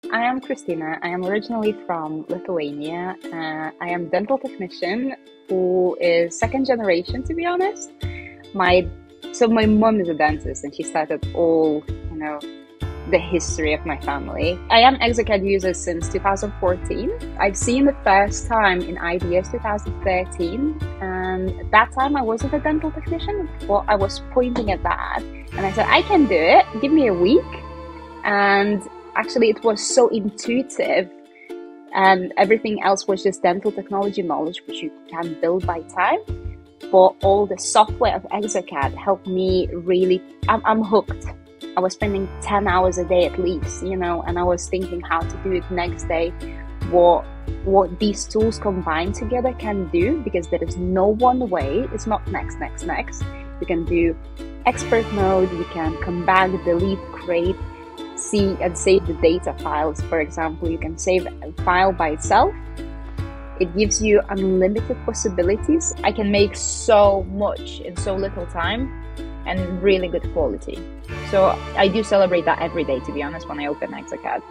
I am Kristina. I am originally from Lithuania. I am dental technician who is second generation, to be honest. My mom is a dentist and she started all, the history of my family. I am exocad user since 2014. I've seen the first time in IDS 2013, and at that time I wasn't a dental technician, but I was pointing at that and I said, I can do it, give me a week. And actually it was so intuitive, and everything else was just dental technology knowledge, which you can build by time. But all the software of exocad helped me really, I'm hooked. I was spending 10 hours a day at least, and I was thinking how to do it next day, what these tools combined together can do, because there is no one way. It's not next. You can do expert mode, you can come back, delete, create, see and save the data files. For example, you can save a file by itself. It gives you unlimited possibilities. I can make so much in so little time and really good quality. So I do celebrate that every day, to be honest, when I open exocad.